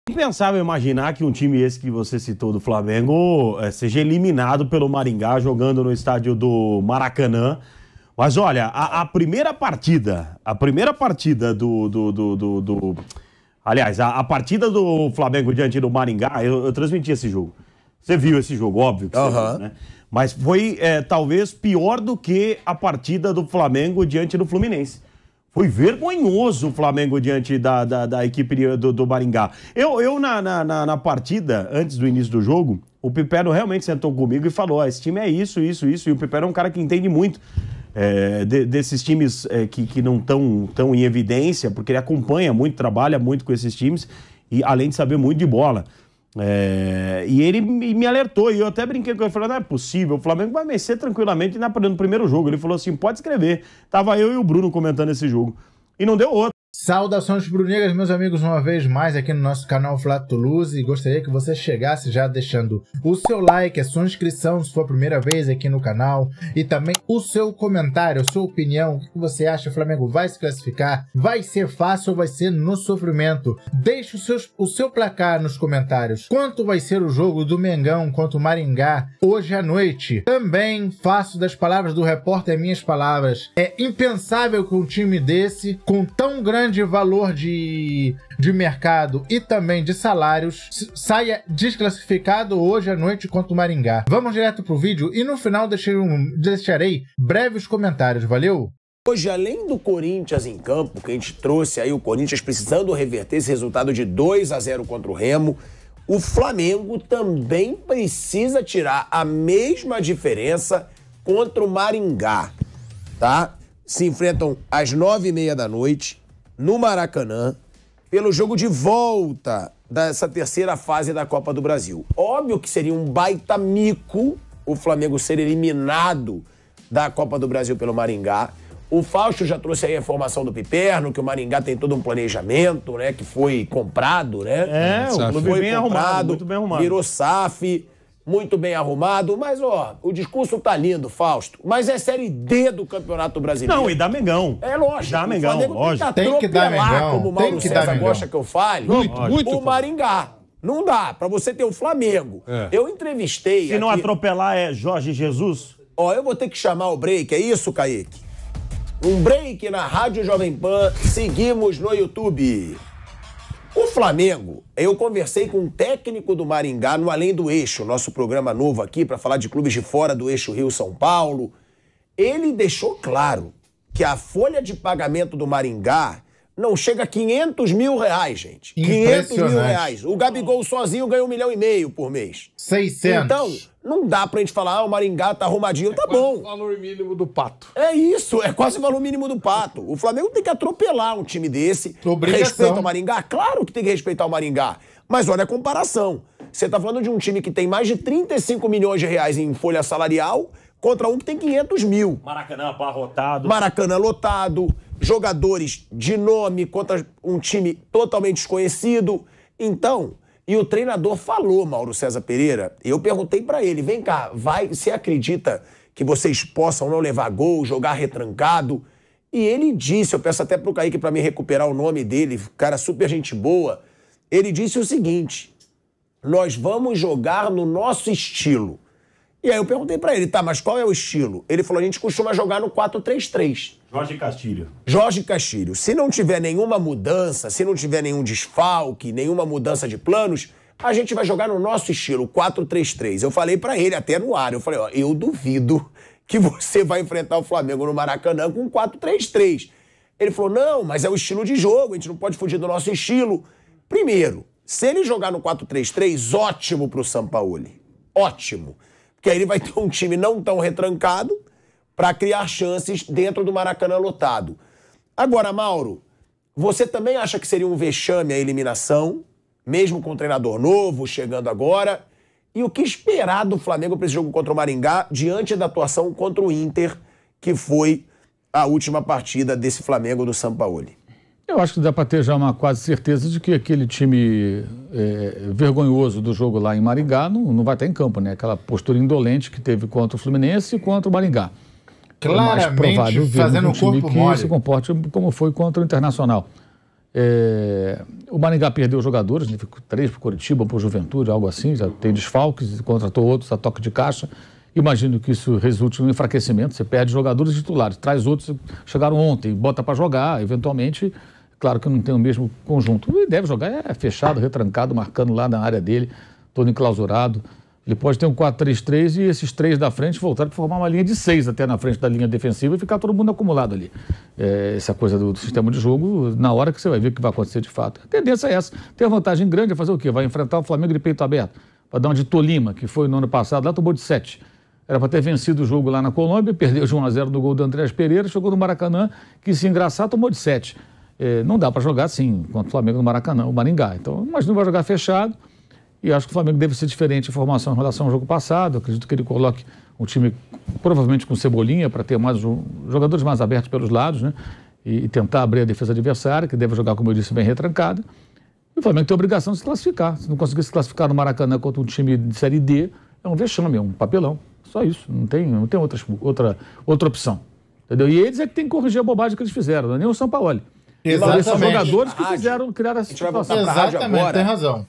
Impensável imaginar que um time esse que você citou do Flamengo seja eliminado pelo Maringá jogando no estádio do Maracanã. Mas olha, a primeira partida aliás, a partida do Flamengo diante do Maringá, eu transmiti esse jogo. Você viu esse jogo, óbvio que você viu, né? Mas foi talvez pior do que a partida do Flamengo diante do Fluminense. Foi vergonhoso o Flamengo diante da equipe do Maringá. Eu na partida, antes do início do jogo, o Pipero realmente sentou comigo e falou, esse time é isso. E o Pipero é um cara que entende muito desses times que não estão tão em evidência, porque ele acompanha muito, trabalha muito com esses times, e além de saber muito de bola. E ele me alertou, e eu até brinquei com ele, falei, não é possível, o Flamengo vai vencer tranquilamente no primeiro jogo. Ele falou assim, pode escrever. Tava eu e o Bruno comentando esse jogo, e não deu outro. Saudações brunegas, meus amigos, uma vez mais aqui no nosso canal Flá Toulouse, e gostaria que você chegasse já deixando o seu like, a sua inscrição se for a primeira vez aqui no canal, e também o seu comentário, a sua opinião, o que você acha, o Flamengo vai se classificar, vai ser fácil ou vai ser no sofrimento? Deixe o seu placar nos comentários. Quanto vai ser o jogo do Mengão contra o Maringá hoje à noite? Também faço das palavras do repórter minhas palavras. É impensável que um time desse, com tão grande valor de mercado e também de salários, saia desclassificado hoje à noite contra o Maringá. Vamos direto pro vídeo e no final deixarei breves comentários, valeu? Hoje, além do Corinthians em campo, que a gente trouxe aí o Corinthians precisando reverter esse resultado de 2-0 contra o Remo, o Flamengo também precisa tirar a mesma diferença contra o Maringá, tá? Se enfrentam às 9h30 da noite, no Maracanã, pelo jogo de volta dessa terceira fase da Copa do Brasil. Óbvio que seria um baita mico o Flamengo ser eliminado da Copa do Brasil pelo Maringá. O Fausto já trouxe aí a informação do Piperno, que o Maringá tem todo um planejamento, né? Que foi comprado, né? O clube foi bem arrumado, muito bem arrumado. Virou SAF, muito bem arrumado. Mas, ó, o discurso tá lindo, Fausto. Mas é Série D do Campeonato Brasileiro. Não, e dá Mengão. É lógico. Dá Mengão, o Flamengo lógico. Tem que dar Mengão. Como o Mauro César gosta que eu fale. Muito. O Maringá. Não dá. Pra você ter o Flamengo. Eu entrevistei... Se não aqui... atropelar é Jorge Jesus? Ó, eu vou ter que chamar o break. É isso, Kaique? Um break na Rádio Jovem Pan. Seguimos no YouTube. O Flamengo, eu conversei com um técnico do Maringá no Além do Eixo, nosso programa novo aqui, para falar de clubes de fora do eixo Rio-São Paulo. Ele deixou claro que a folha de pagamento do Maringá não chega a 500 mil reais, gente. 500 mil reais. O Gabigol sozinho ganha 1,5 milhão por mês. 600. Então, não dá pra gente falar, o Maringá tá arrumadinho, tá bom. O valor mínimo do pato. É isso, é quase o valor mínimo do pato. O Flamengo tem que atropelar um time desse. Obrigação. Respeita o Maringá? Claro que tem que respeitar o Maringá. Mas olha a comparação. Você tá falando de um time que tem mais de 35 milhões de reais em folha salarial contra um que tem 500 mil. Maracanã abarrotado. Maracanã lotado, jogadores de nome contra um time totalmente desconhecido. Então, e o treinador falou, Mauro César Pereira, eu perguntei pra ele, vem cá, você acredita que vocês possam não levar gol, jogar retrancado? E ele disse, eu peço até pro Kaique pra me recuperar o nome dele, cara super gente boa, ele disse o seguinte, nós vamos jogar no nosso estilo. E aí eu perguntei pra ele, tá, mas qual é o estilo? Ele falou, a gente costuma jogar no 4-3-3. Jorge Castilho. Se não tiver nenhuma mudança, se não tiver nenhum desfalque, nenhuma mudança de planos, a gente vai jogar no nosso estilo, 4-3-3. Eu falei pra ele, até no ar, eu falei, ó, eu duvido que você vai enfrentar o Flamengo no Maracanã com 4-3-3. Ele falou, não, mas é o estilo de jogo, a gente não pode fugir do nosso estilo. Primeiro, se ele jogar no 4-3-3, ótimo pro Sampaoli. Ótimo. Porque aí ele vai ter um time não tão retrancado para criar chances dentro do Maracanã lotado. Agora, Mauro, você também acha que seria um vexame a eliminação, mesmo com um treinador novo, chegando agora? E o que esperar do Flamengo para esse jogo contra o Maringá, diante da atuação contra o Inter, que foi a última partida desse Flamengo do Sampaoli? Eu acho que dá para ter já uma quase certeza de que aquele time vergonhoso do jogo lá em Maringá não vai estar em campo, né? Aquela postura indolente que teve contra o Fluminense e contra o Maringá. Claramente fazendo um time corpo que mole. se comporte como foi contra o Internacional. O Maringá perdeu jogadores, 3 para o Coritiba, para o Juventude, algo assim, já tem desfalques, contratou outros a toque de caixa. Imagino que isso resulte no enfraquecimento. Você perde jogadores titulares, traz outros que chegaram ontem, bota para jogar, eventualmente, claro que não tem o mesmo conjunto. Ele deve jogar fechado, retrancado, marcando lá na área dele, todo enclausurado. Ele pode ter um 4-3-3 e esses 3 da frente voltarem para formar uma linha de 6 até na frente da linha defensiva e ficar todo mundo acumulado ali. Essa coisa do sistema de jogo, na hora que você vai ver o que vai acontecer de fato. A tendência é essa. Tem a vantagem grande, é fazer o quê? Vai enfrentar o Flamengo de peito aberto. Vai dar uma de Tolima, que foi no ano passado, lá tomou de 7. Era para ter vencido o jogo lá na Colômbia, perdeu de 1-0 no gol do Andrés Pereira, chegou no Maracanã, que se engraçar, tomou de 7. Não dá para jogar assim, contra o Flamengo no Maracanã, o Maringá. Então, imagina, vai jogar fechado. E acho que o Flamengo deve ser diferente em formação em relação ao jogo passado. Acredito que ele coloque um time provavelmente com Cebolinha para ter mais jogadores mais abertos pelos lados, né? E tentar abrir a defesa adversária, que deve jogar, como eu disse, bem retrancada. E o Flamengo tem a obrigação de se classificar. Se não conseguir se classificar no Maracanã contra um time de Série D, é um vexame, é um papelão. Só isso. Não tem outra opção. Entendeu? E eles é que tem que corrigir a bobagem que eles fizeram, não é nem o Sampaoli. Exatamente. São jogadores que criar essa situação. Exatamente, tem razão.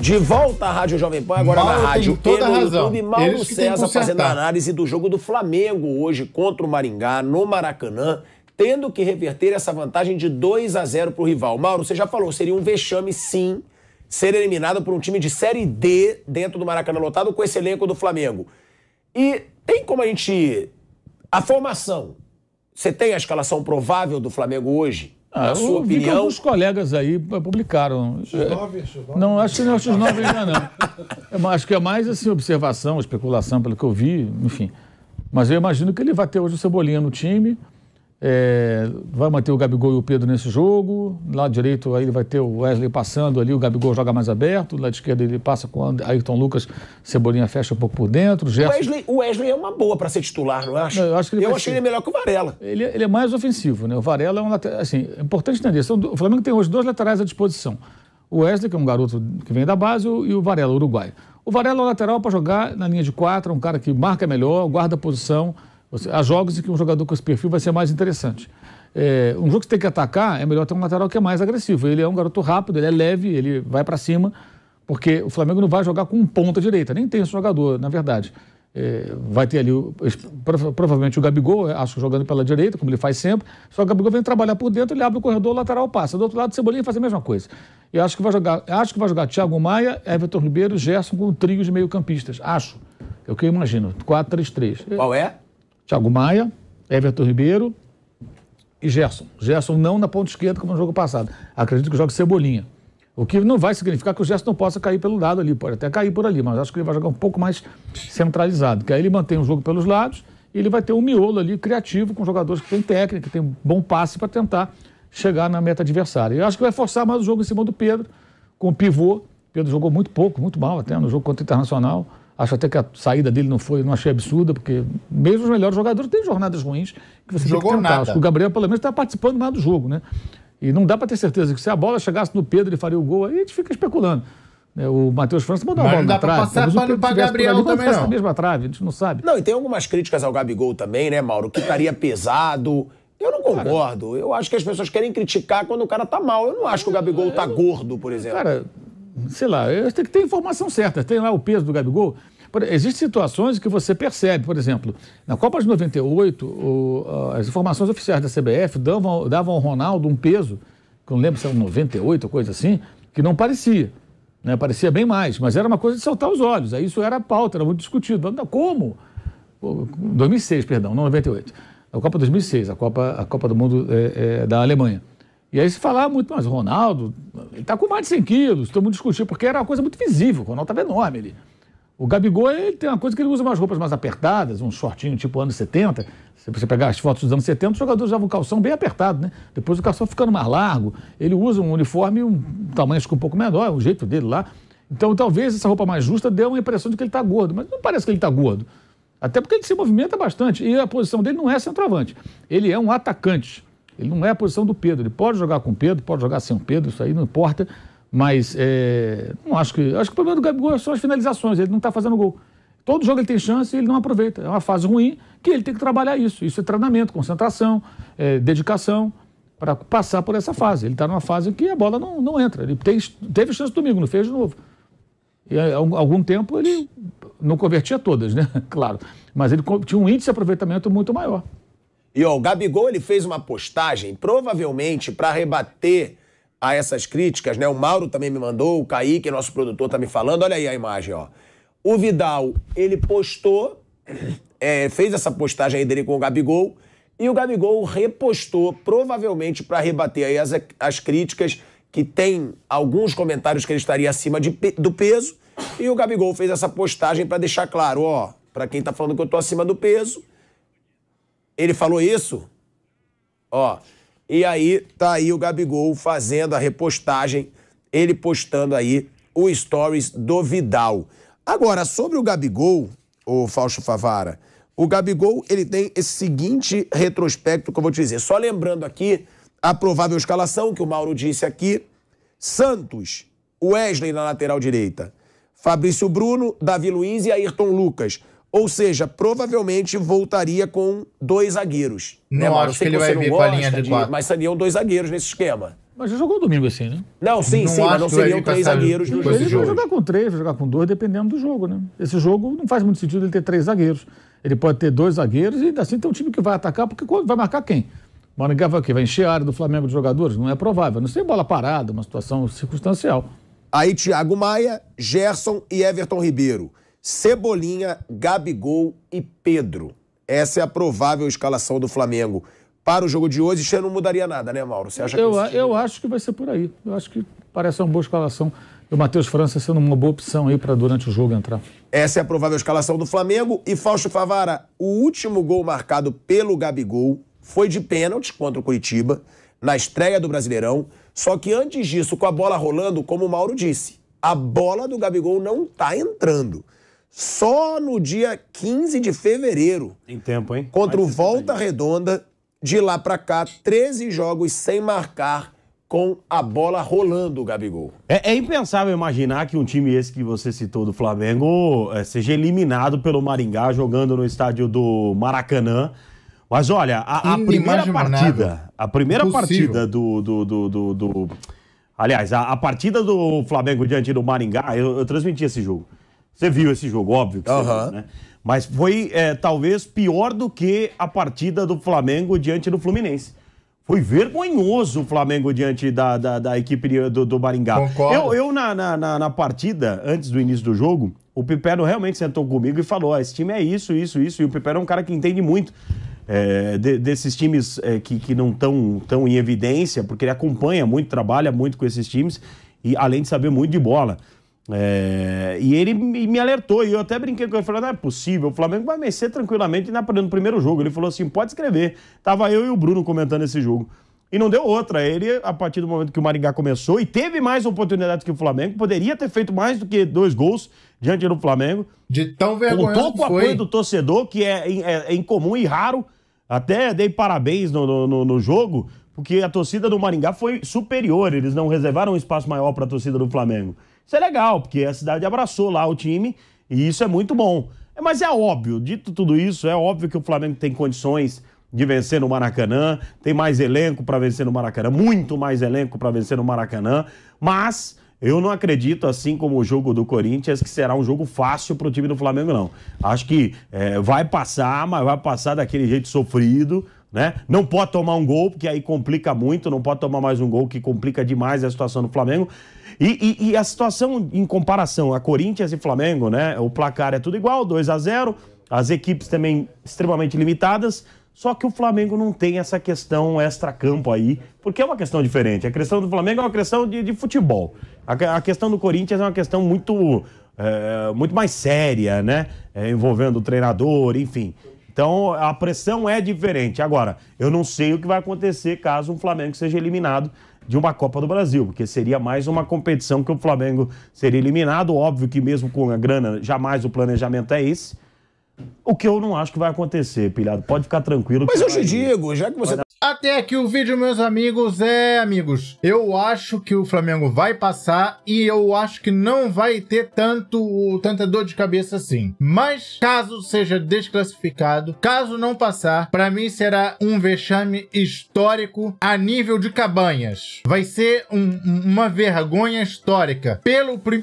De volta à Rádio Jovem Pan, agora Mauro na rádio tem toda e no razão. YouTube, Mauro Eles que têm que César fazendo a consertar. análise do jogo do Flamengo hoje contra o Maringá, no Maracanã, tendo que reverter essa vantagem de 2-0 para o rival. Mauro, você já falou, seria um vexame, sim, ser eliminado por um time de Série D dentro do Maracanã lotado com esse elenco do Flamengo. E tem como a gente... A formação, você tem a escalação provável do Flamengo hoje? Na sua Vi que opinião? alguns colegas aí publicaram. Não, acho que não é o X9 ainda não. Acho que é mais assim, observação, especulação, pelo que eu vi, enfim. Mas eu imagino que ele vai ter hoje o Cebolinha no time, vai manter o Gabigol e o Pedro nesse jogo. Lado direito aí ele vai ter o Wesley passando ali, o Gabigol joga mais aberto. Lado esquerdo ele passa com o Ayrton Lucas, Cebolinha fecha um pouco por dentro. O Wesley é uma boa para ser titular, não acha? Eu acho que eu achei ele melhor que o Varela. Ele é mais ofensivo, né? O Varela é um lateral. Assim, é importante entender. O Flamengo tem hoje 2 laterais à disposição. O Wesley, que é um garoto que vem da base, e o Varela, o uruguaio. O Varela é um lateral para jogar na linha de 4, é um cara que marca melhor, guarda a posição. Há jogos em que um jogador com esse perfil vai ser mais interessante. Um jogo que você tem que atacar, é melhor ter um lateral que é mais agressivo. Ele é um garoto rápido, ele é leve, ele vai para cima, porque o Flamengo não vai jogar com um ponta direita, nem tem esse jogador, na verdade. Vai ter ali, provavelmente, o Gabigol, acho que jogando pela direita, como ele faz sempre, só que o Gabigol vem trabalhar por dentro, ele abre o corredor, o lateral passa. Do outro lado, o Cebolinha faz a mesma coisa. E acho que vai jogar Thiago Maia, Everton Ribeiro e Gerson com um trio de meio-campistas. Acho. É o que eu imagino. 4-3-3. Qual é? Thiago Maia, Everton Ribeiro e Gerson. Gerson não na ponta esquerda, como no jogo passado. Acredito que joga Cebolinha. O que não vai significar que o Gerson não possa cair pelo lado ali. Pode até cair por ali, mas acho que ele vai jogar um pouco mais centralizado. Que aí ele mantém o jogo pelos lados e ele vai ter um miolo ali criativo com jogadores que têm técnica, que têm bom passe para tentar chegar na meta adversária. Eu acho que vai forçar mais o jogo em cima do Pedro, com o pivô. Pedro jogou muito pouco, muito mal até no jogo contra o Internacional. Acho até que a saída dele não achei absurda, porque mesmo os melhores jogadores têm jornadas ruins que você jogou tem que tentar. nada. Acho que o Gabriel, pelo menos, está participando mais do jogo, né? E não dá para ter certeza que se a bola chegasse no Pedro, ele faria o gol, aí a gente fica especulando. O Matheus França mandou a bola na trave. Mas não dá para passar pano para Gabriel também, não. Na mesma trave, a gente não sabe. Não, e tem algumas críticas ao Gabigol também, né, Mauro? Que estaria pesado. Eu não concordo. Eu acho que as pessoas querem criticar quando o cara tá mal. Eu não acho que o Gabigol tá gordo, por exemplo. Cara, sei lá, tem que ter informação certa. Tem lá o peso do Gabigol. Existem situações que você percebe, por exemplo, na Copa de 98, as informações oficiais da CBF davam ao Ronaldo um peso, que eu não lembro se era 98 ou coisa assim, que não parecia. Né? Parecia bem mais, mas era uma coisa de saltar os olhos. Aí isso era pauta, era muito discutido. Como? 2006, perdão, não 98. A Copa 2006, a Copa do Mundo da Alemanha. E aí se falava muito, mas o Ronaldo, ele está com mais de 100 quilos, todo mundo discutia, porque era uma coisa muito visível, o Ronaldo estava enorme ali. O Gabigol, ele tem uma coisa que ele usa umas roupas mais apertadas, um shortinho tipo anos 70. Se você pegar as fotos dos anos 70, os jogadores usavam um calção bem apertado, né? Depois o calção ficando mais largo. Ele usa um uniforme, um tamanho acho que um pouco menor, o jeito dele lá. Então talvez essa roupa mais justa dê uma impressão de que ele está gordo, mas não parece que ele está gordo. Até porque ele se movimenta bastante e a posição dele não é centroavante. Ele é um atacante. Ele não é a posição do Pedro. Ele pode jogar com o Pedro, pode jogar sem o Pedro, isso aí não importa. Mas não acho que o problema do Gabigol são as finalizações, ele não está fazendo gol. Todo jogo ele tem chance e ele não aproveita. É uma fase ruim que ele tem que trabalhar isso. Isso é treinamento, concentração, dedicação. para passar por essa fase. Ele está numa fase em que a bola não entra. Ele teve chance domingo, não fez de novo. E há algum tempo ele não convertia todas, né? Claro. Mas ele tinha um índice de aproveitamento muito maior. E ó, o Gabigol ele fez uma postagem, provavelmente para rebater a essas críticas, né? O Mauro também me mandou, o Kaique, nosso produtor, tá me falando. Olha aí a imagem, ó. O Vidal, ele postou, fez essa postagem aí dele com o Gabigol, e o Gabigol repostou, provavelmente para rebater aí as críticas, que tem alguns comentários que ele estaria acima do peso, e o Gabigol fez essa postagem para deixar claro, ó, para quem tá falando que eu tô acima do peso, ele falou isso, ó, e aí tá aí o Gabigol fazendo a repostagem, ele postando aí o stories do Vidal. Agora, sobre o Gabigol, o Fausto Favara, o Gabigol, ele tem esse seguinte retrospecto que eu vou te dizer. Só lembrando aqui a provável escalação que o Mauro disse aqui. Santos, Wesley na lateral direita, Fabrício Bruno, Davi Luiz e Ayrton Lucas. Ou seja, provavelmente voltaria com 2 zagueiros. Não acho que ele vai vir com a linha de 4. Mas seriam 2 zagueiros nesse esquema. Mas já jogou domingo assim, né? Não, sim, mas não seriam 3 zagueiros no jogo. Ele vai jogar com 3, vai jogar com 2, dependendo do jogo, né? Esse jogo não faz muito sentido ele ter 3 zagueiros. Ele pode ter 2 zagueiros e assim tem um time que vai atacar, porque vai marcar quem? O Maringá vai o quê? Vai encher a área do Flamengo de jogadores? Não é provável. Não sei, bola parada, uma situação circunstancial. Aí Thiago Maia, Gerson e Everton Ribeiro. Cebolinha, Gabigol e Pedro. Essa é a provável escalação do Flamengo para o jogo de hoje. Isso não mudaria nada, né, Mauro? Você acha eu acho que vai ser por aí. Eu acho que parece uma boa escalação. E o Matheus França sendo uma boa opção aí para durante o jogo entrar. Essa é a provável escalação do Flamengo. E Fausto Favara, o último gol marcado pelo Gabigol foi de pênalti contra o Curitiba, na estreia do Brasileirão. Só que antes disso, com a bola rolando, como o Mauro disse, a bola do Gabigol não tá entrando. Só no dia 15 de fevereiro. Tem tempo, hein? Contra o Volta Redonda, de lá pra cá, 13 jogos sem marcar com a bola rolando, o Gabigol. É impensável imaginar que um time esse que você citou do Flamengo seja eliminado pelo Maringá jogando no estádio do Maracanã. Mas olha, a primeira partida do aliás, a partida do Flamengo diante do Maringá, eu transmiti esse jogo. Você viu esse jogo, óbvio que você viu, né? Mas foi talvez pior do que a partida do Flamengo diante do Fluminense. Foi vergonhoso o Flamengo diante da equipe do Maringá. Concordo. Eu na partida, antes do início do jogo, o Pipero realmente sentou comigo e falou, esse time é isso. E o Pipero é um cara que entende muito desses times que não estão em evidência, porque ele acompanha muito, trabalha muito com esses times, e além de saber muito de bola. E ele me alertou, e eu até brinquei com ele, falei, não é possível, o Flamengo vai vencer tranquilamente no primeiro jogo. Ele falou assim, pode escrever. Tava eu e o Bruno comentando esse jogo. E não deu outra. Ele, a partir do momento que o Maringá começou, e teve mais oportunidades que o Flamengo, poderia ter feito mais do que 2 gols diante do Flamengo. De tão vergonhoso contou com o apoio do torcedor, que é incomum e raro. Até dei parabéns no jogo, porque a torcida do Maringá foi superior. Eles não reservaram um espaço maior para a torcida do Flamengo. Isso é legal, porque a cidade abraçou lá o time e isso é muito bom. Mas é óbvio, dito tudo isso, é óbvio que o Flamengo tem condições de vencer no Maracanã, tem mais elenco para vencer no Maracanã, muito mais elenco para vencer no Maracanã, mas eu não acredito, assim como o jogo do Corinthians, que será um jogo fácil para o time do Flamengo, não. Acho que vai passar, mas vai passar daquele jeito sofrido, né? Não pode tomar um gol, porque aí complica muito, não pode tomar mais um gol, que complica demais a situação do Flamengo. E a situação em comparação a Corinthians e Flamengo, né? O placar é tudo igual, 2-0, as equipes também extremamente limitadas, só que o Flamengo não tem essa questão extra-campo aí, porque é uma questão diferente. A questão do Flamengo é uma questão de futebol. A questão do Corinthians é uma questão muito mais séria, né? Envolvendo o treinador, enfim. Então, a pressão é diferente. Agora, eu não sei o que vai acontecer caso o Flamengo seja eliminado de uma Copa do Brasil, porque seria mais uma competição que o Flamengo seria eliminado. Óbvio que mesmo com a grana, jamais o planejamento é esse. O que eu não acho que vai acontecer, pilhado. Pode ficar tranquilo. Mas eu te digo, já que você... Até aqui o vídeo, meus amigos. Amigos, eu acho que o Flamengo vai passar e eu acho que não vai ter tanta dor de cabeça assim. Mas, caso seja desclassificado, caso não passar, pra mim será um vexame histórico a nível de Cabanhas. Vai ser uma vergonha histórica,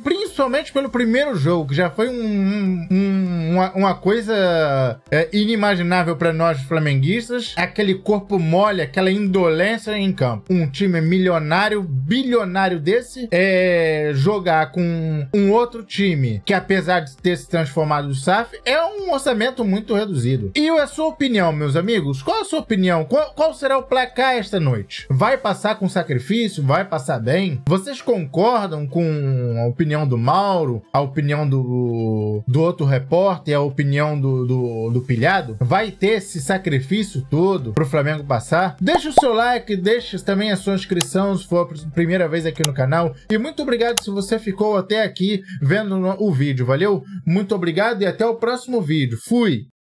principalmente pelo primeiro jogo, que já foi uma coisa inimaginável pra nós flamenguistas. Aquele corpo mole, aquela indolência em campo. Um time milionário, bilionário desse, jogar com um outro time que, apesar de ter se transformado no SAF, é um orçamento muito reduzido. E a sua opinião, meus amigos? Qual a sua opinião? Qual será o placar esta noite? Vai passar com sacrifício? Vai passar bem? Vocês concordam com a opinião do Mauro, a opinião do outro repórter, a opinião do Pilhado? Vai ter esse sacrifício todo pro Flamengo passar? Deixa o seu like, deixa também a sua inscrição se for a primeira vez aqui no canal. E muito obrigado se você ficou até aqui vendo o vídeo, valeu? Muito obrigado e até o próximo vídeo. Fui!